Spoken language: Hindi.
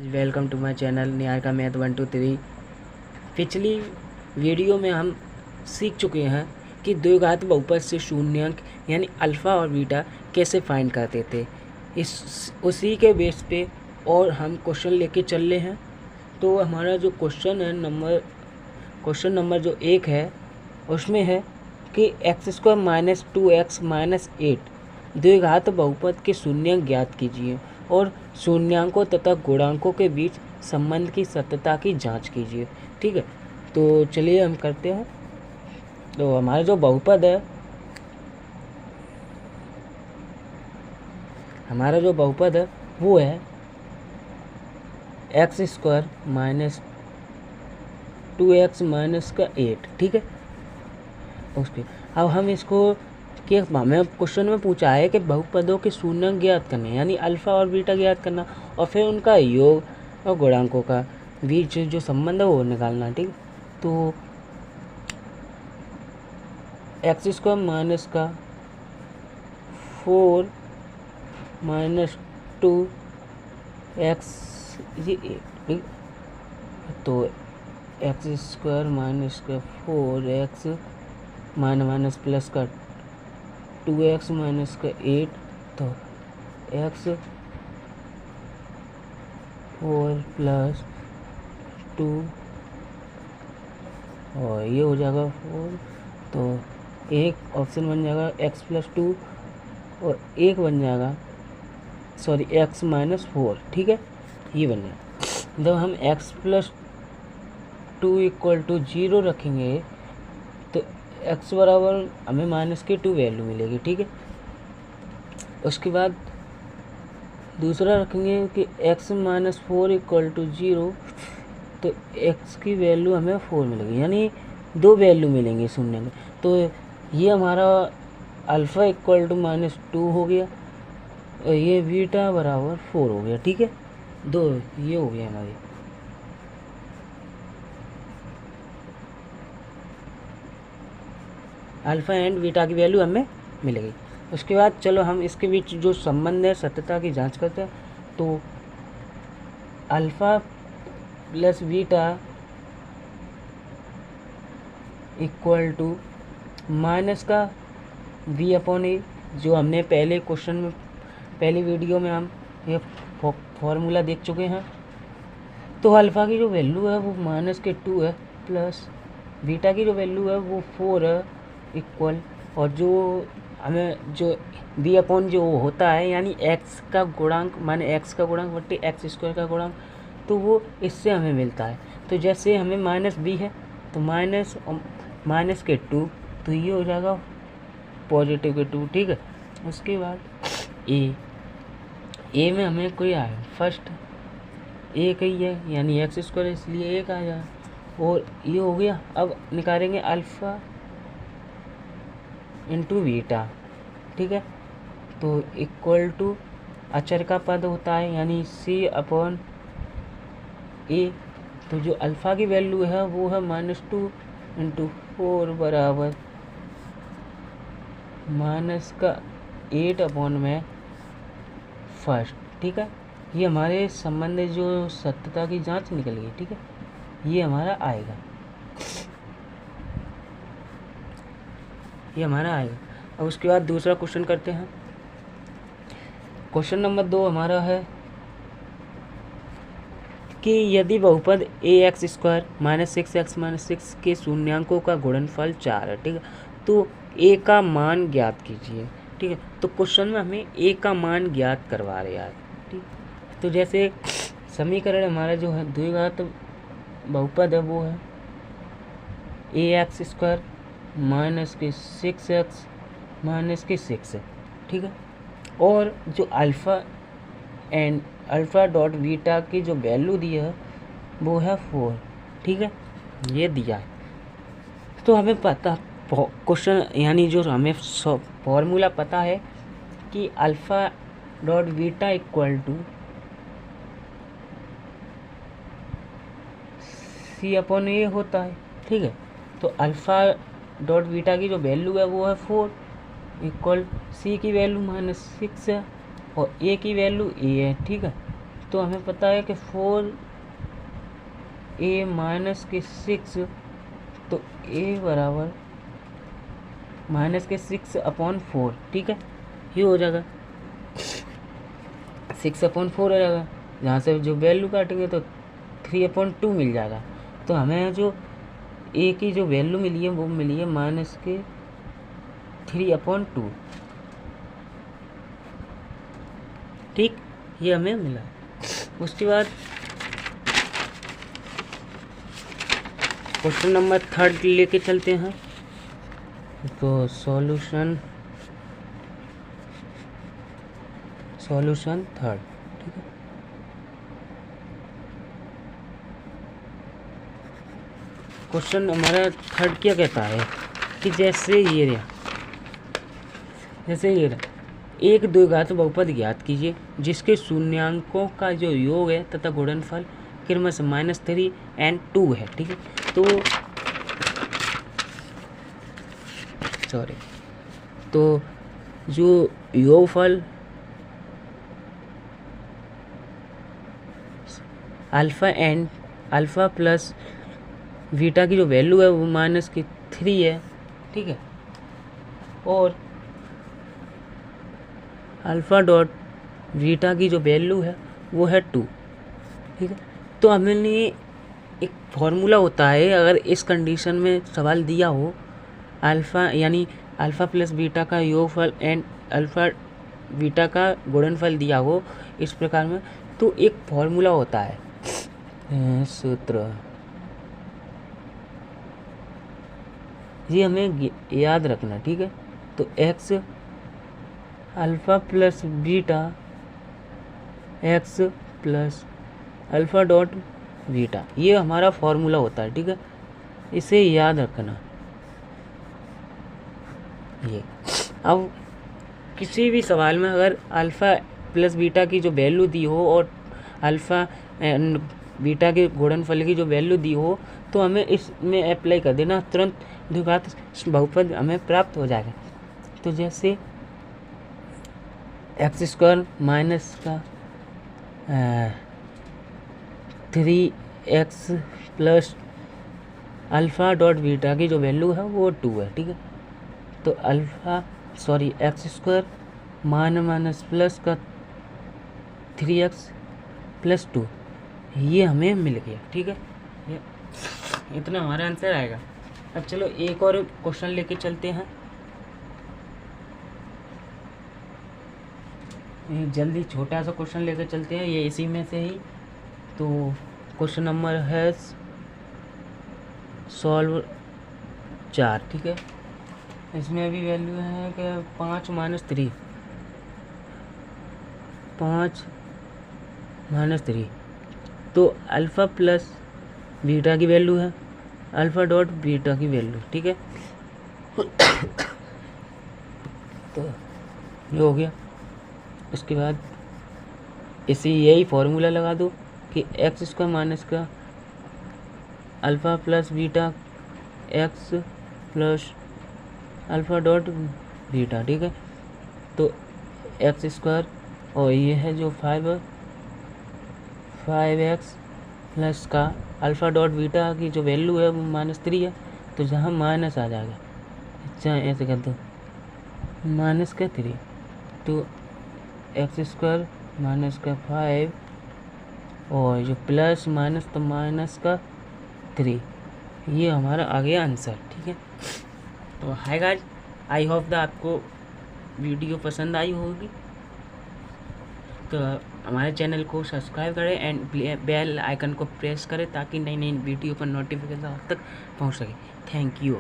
वेलकम टू माय चैनल निहार का मैथ 1 2 3। पिछली वीडियो में हम सीख चुके हैं कि द्विघात बहुपद से शून्यंक यानी अल्फ़ा और बीटा कैसे फाइंड करते थे। उसी के बेस पे और हम क्वेश्चन लेके चल रहे हैं। तो हमारा जो क्वेश्चन नंबर जो 1 है उसमें है कि x² - 2x - 8 द्विघात बहुपद के शून्यंक ज्ञात कीजिए और शून्यांकों तथा गुणांकों के बीच संबंध की सत्यता की जांच कीजिए। ठीक है, तो चलिए हम करते हैं। तो हमारा जो बहुपद है वो है x² - 2x - 8। ठीक है, ओके। अब हम इसको कि हमें क्वेश्चन में पूछा है कि बहुपदों के शून्यंक ज्ञात करने यानी अल्फ़ा और बीटा ज्ञात करना और फिर उनका योग और गुणांकों का बीच जो संबंध है वो निकालना। ठीक, तो x² - 4 - 2x ये 8। ठीक, तो x² - 4x माइनस प्लस का 2x - 8, तो x 4 + 2 और ये हो जाएगा 4। तो एक ऑप्शन बन जाएगा x + 2 और एक बन जाएगा x - 4। ठीक है, ये बन जाएगा। जब हम x + 2 = 0 रखेंगे तो x बराबर हमें -2 वैल्यू मिलेगी। ठीक है, उसके बाद दूसरा रखेंगे कि x - 4 = 0, तो x की वैल्यू हमें 4 मिलेगी, यानी 2 वैल्यू मिलेंगे शून्य में। तो ये हमारा अल्फ़ा = -2 हो गया और ये बीटा बराबर 4 हो गया। ठीक है, दो ये हो गया हमारी। अल्फ़ा एंड बीटा की वैल्यू हमें मिलेगी। उसके बाद चलो हम इसके बीच जो संबंध है सत्यता की जांच करते हैं। तो अल्फ़ा + बीटा = माइनस का v/a, जो हमने पहले क्वेश्चन में पहली वीडियो में हम ये फॉर्मूला देख चुके हैं। तो अल्फ़ा की जो वैल्यू है वो -2 है प्लस बीटा की जो वैल्यू है वो 4 है इक्वल, और जो हमें जो v/, जो होता है यानी x का गुणांक माने x का गुणांक बट्टे x² का गुणांक, तो वो इससे हमें मिलता है। तो जैसे हमें -b है तो माइनस के 2, तो ये हो जाएगा पॉजिटिव के 2। ठीक है, उसके बाद ए में हमें कोई आया फर्स्ट एक ही है यानी x², इसलिए 1 आ जाए और ये हो गया। अब निकालेंगे अल्फ़ा × बीटा। ठीक है, तो = अचर का पद होता है यानी c/a। तो जो अल्फ़ा की वैल्यू है वो है -2 × 4 बराबर -8/में फर्स्ट। ठीक है, ये हमारे संबंध जो सत्यता की जांच निकल गई। ठीक है, ये हमारा आएगा, ये हमारा आएगा। अब उसके बाद दूसरा क्वेश्चन करते हैं। क्वेश्चन नंबर 2 हमारा है कि यदि बहुपद ax² - 6x - 6 के शून्यांकों का गुणनफल 4 है। ठीक है, तो a का मान ज्ञात कीजिए। ठीक है, तो क्वेश्चन में हमें a का मान ज्ञात करवा रहे हैं। ठीक, तो जैसे समीकरण हमारा जो है द्विघात बहुपद है वो है ax² - 6x - 6 है। ठीक है, और जो अल्फ़ा डॉट बीटा की जो वैल्यू दी है वो है 4। ठीक है, ये दिया है। तो हमें पता क्वेश्चन यानी जो हमें फॉर्मूला पता है कि अल्फ़ा डॉट बीटा = c/a होता है। ठीक है, तो अल्फ़ा डॉट बीटा की जो वैल्यू है वो है 4 = c की वैल्यू -6 है और a की वैल्यू a है। ठीक है, तो हमें पता है कि 4a माइनस के 6, तो a बराबर माइनस के 6/4, ठीक है, ये हो जाएगा 6/4 हो जाएगा। जहाँ से जो वैल्यू काटेंगे तो 3/2 मिल जाएगा। तो हमें जो a की जो वैल्यू मिली है वो मिली है माइनस के 3/2, ठीक, ये हमें मिला। उसके बाद क्वेश्चन नंबर 3 लेके चलते हैं। तो सॉल्यूशन 3, ठीक है। क्वेश्चन हमारा 3 क्या कहता है कि जैसे ये रहा, एक द्विघात बहुपद ज्ञात कीजिए जिसके शून्यांकों का जो योग है तथा गुणनफल क्रमशः -3 और 2 है, ठीक है। तो जो योगफल अल्फ़ा प्लस बीटा की जो वैल्यू है वो -3 है, ठीक है, और अल्फ़ा डॉट बीटा की जो वैल्यू है वो है 2, ठीक है। तो हमने एक फॉर्मूला होता है, अगर इस कंडीशन में सवाल दिया हो अल्फ़ा यानी अल्फ़ा प्लस बीटा का योगफल एंड अल्फ़ा बीटा का गुणनफल दिया हो इस प्रकार में, तो एक फॉर्मूला होता है, सूत्र, ये हमें याद रखना, ठीक है। तो x alpha plus beta x plus alpha dot beta, ये हमारा फॉर्मूला होता है, ठीक है, इसे याद रखना। ये अब किसी भी सवाल में अगर अल्फ़ा प्लस बीटा की जो वैल्यू दी हो और अल्फ़ा बीटा के गुणनफल की जो वैल्यू दी हो तो हमें इसमें अप्लाई कर देना, तुरंत द्विघात बहुपद हमें प्राप्त हो जाएगा। तो जैसे x² माइनस का 3x plus alpha dot beta की जो वैल्यू है वो 2 है, ठीक है। तो x² माइनस प्लस का 3x प्लस 2, ये हमें मिल गया, ठीक है, ये इतना हमारा आंसर आएगा। अब चलो एक और क्वेश्चन लेके चलते हैं, जल्दी छोटा सा क्वेश्चन लेकर चलते हैं, ये इसी में से ही। तो क्वेश्चन नंबर है सॉल्व 4, ठीक है। इसमें अभी वैल्यू है कि 5 - 3, तो अल्फ़ा प्लस बीटा की वैल्यू है अल्फ़ा डॉट बीटा की वैल्यू, ठीक है। तो ये हो गया। उसके बाद इसे यही फॉर्मूला लगा दो कि x² माइनस का alpha plus beta x plus alpha dot beta, ठीक है। तो x² और ये है जो 5x प्लस का अल्फ़ा डॉट बीटा की जो वैल्यू है वो -3 है, तो जहाँ माइनस आ जाएगा, चाहे ऐसे कर दो -3, तो x² माइनस का 5 और जो प्लस माइनस तो माइनस का 3, ये हमारा आ गया आंसर, ठीक है। तो हाय गाइस, आई होप आपको वीडियो पसंद आई होगी, तो हमारे चैनल को सब्सक्राइब करें एंड बेल आइकन को प्रेस करें ताकि नई नई वीडियो पर नोटिफिकेशन आप तक पहुंच सके। Thank you.